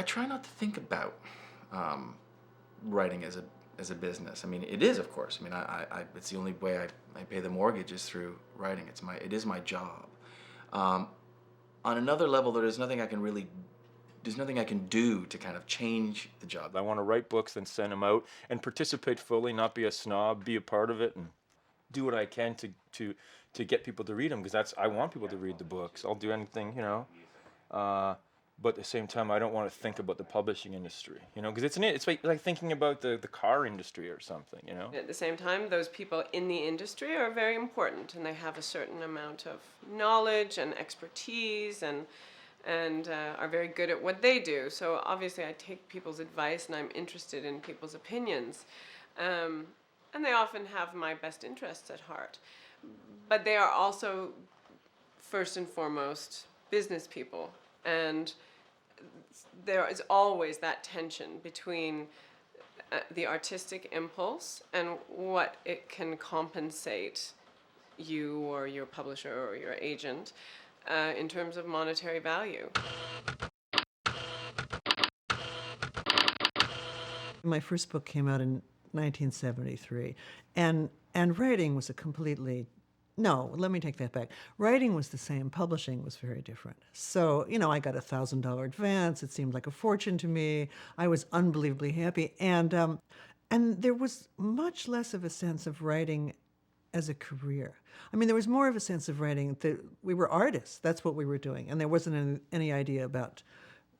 try not to think about writing as a business. I mean, it is, of course. I mean, I it's the only way I pay the mortgage is through writing. It is my job. On another level, there's nothing I can do to kind of change the job. I want to write books and send them out and participate fully, not be a snob, be a part of it, and do what I can to get people to read them, because I want people to read the books. I'll do anything, but at the same time, I don't want to think about the publishing industry, because it's like thinking about the car industry or something, At the same time, those people in the industry are very important, and they have a certain amount of knowledge and expertise and are very good at what they do. So obviously I take people's advice and I'm interested in people's opinions. And they often have my best interests at heart. But they are also, first and foremost, business people. And there is always that tension between the artistic impulse and what it can compensate you or your publisher or your agent in terms of monetary value. My first book came out in 1973, and writing was a completely, no, let me take that back. Writing was the same, publishing was very different. So, I got $1,000 advance. It seemed like a fortune to me. I was unbelievably happy, and there was much less of a sense of writing as a career. I mean, there was more of a sense of writing that we were artists. That's what we were doing. And there wasn't any idea about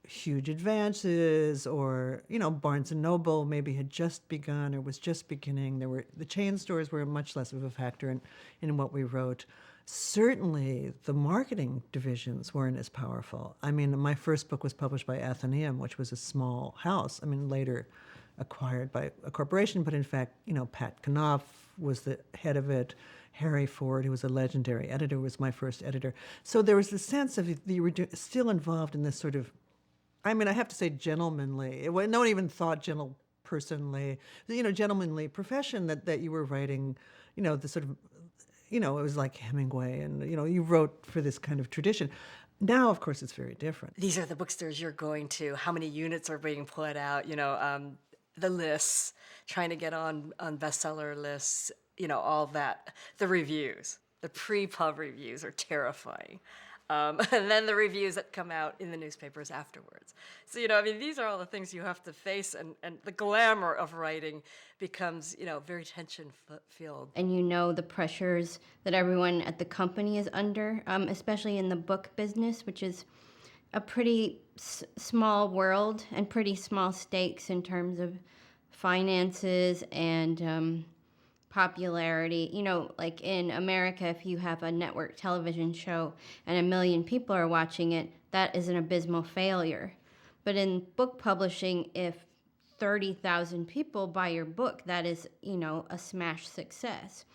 huge advances or, Barnes & Noble maybe had just begun or was just beginning. The chain stores were much less of a factor in what we wrote. Certainly, the marketing divisions weren't as powerful. I mean, my first book was published by Athenaeum, which was a small house. I mean, later acquired by a corporation, but in fact, Pat Knopf was the head of it. Harry Ford, who was a legendary editor, was my first editor. So there was the sense of you were still involved in this sort of, I mean, I have to say gentlemanly. No one even thought gentlemanly profession that you were writing, the sort of, it was like Hemingway and, you wrote for this kind of tradition. Now, of course, it's very different. These are the bookstores you're going to, how many units are being put out, the lists, trying to get on bestseller lists, all that. The reviews, the pre-pub reviews are terrifying. And then the reviews that come out in the newspapers afterwards. So, these are all the things you have to face, and the glamour of writing becomes, very tension-filled. And the pressures that everyone at the company is under, especially in the book business, which is a pretty small world and pretty small stakes in terms of finances and popularity. Like in America, if you have a network television show and 1 million people are watching it, that is an abysmal failure. But in book publishing, if 30,000 people buy your book, that is, a smash success.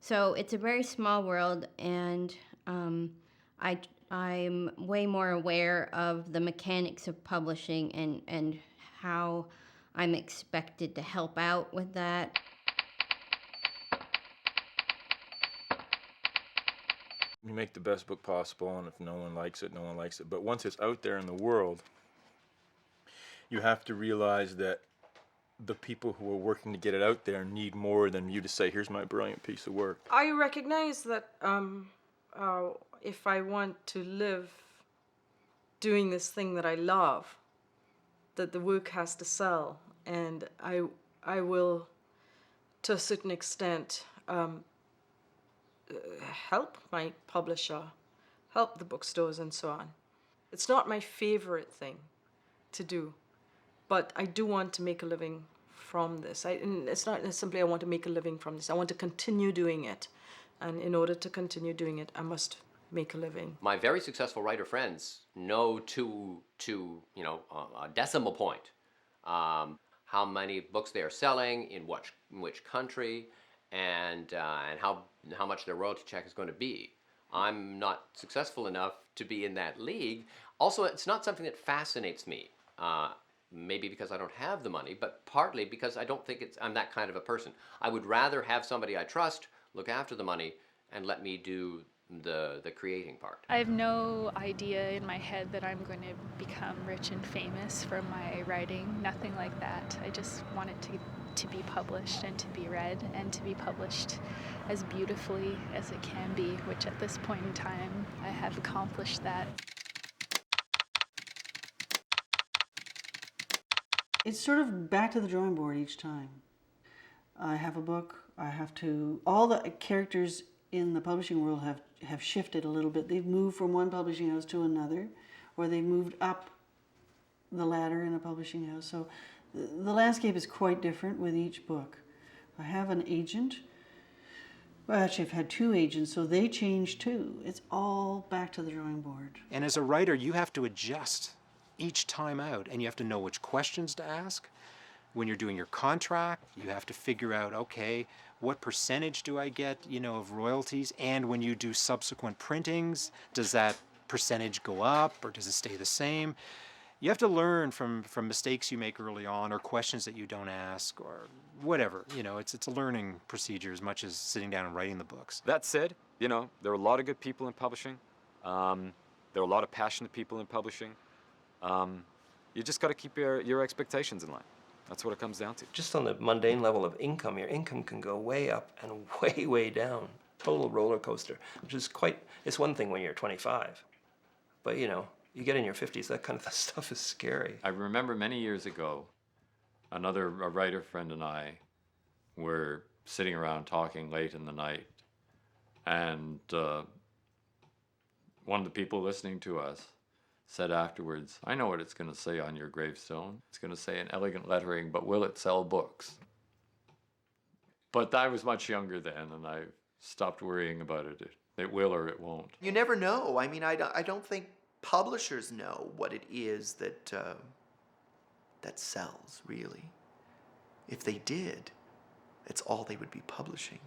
So it's a very small world, and I'm way more aware of the mechanics of publishing and how I'm expected to help out with that. You make the best book possible, and if no one likes it, no one likes it. But once it's out there in the world, you have to realize that the people who are working to get it out there need more than you to say, here's my brilliant piece of work. I recognize that if I want to live doing this thing that I love, that the work has to sell, and I will, to a certain extent, help my publisher, help the bookstores and so on. It's not my favorite thing to do, but I do want to make a living from this. And it's not simply I want to make a living from this. I want to continue doing it. And in order to continue doing it, I must make a living. My very successful writer friends know to a decimal point how many books they are selling, in which country, and how much their royalty check is going to be. I'm not successful enough to be in that league. Also, it's not something that fascinates me. Maybe because I don't have the money, but partly because I don't think I'm that kind of a person. I would rather have somebody I trust look after the money and let me do the creating part. I have no idea in my head that I'm going to become rich and famous from my writing. Nothing like that. I just want it to be published and to be read and to be published as beautifully as it can be, which at this point in time, I have accomplished that. It's sort of back to the drawing board each time. I have a book, all the characters in the publishing world have shifted a little bit. They've moved from one publishing house to another, or they've moved up the ladder in a publishing house. So the landscape is quite different with each book. I have an agent. Well, actually, I've had two agents, so they change too. It's all back to the drawing board. And as a writer, you have to adjust each time out, and you have to know which questions to ask. When you're doing your contract, you have to figure out, okay, what percentage do I get, of royalties? And when you do subsequent printings, does that percentage go up or does it stay the same? You have to learn from mistakes you make early on or questions that you don't ask or whatever. It's a learning procedure as much as sitting down and writing the books. That said, there are a lot of good people in publishing. There are a lot of passionate people in publishing. You just got to keep your expectations in line. That's what it comes down to. Just on the mundane level of income, your income can go way up and way, way down. Total roller coaster, which is it's one thing when you're 25. But, you get in your 50s, that kind of stuff is scary. I remember many years ago, a writer friend and I were sitting around talking late in the night, and one of the people listening to us said afterwards, "I know what it's going to say on your gravestone. It's going to say in elegant lettering, but will it sell books?" But I was much younger then, and I stopped worrying about it. It will or it won't. You never know. I mean, I don't think publishers know what it is that sells, really. If they did, it's all they would be publishing.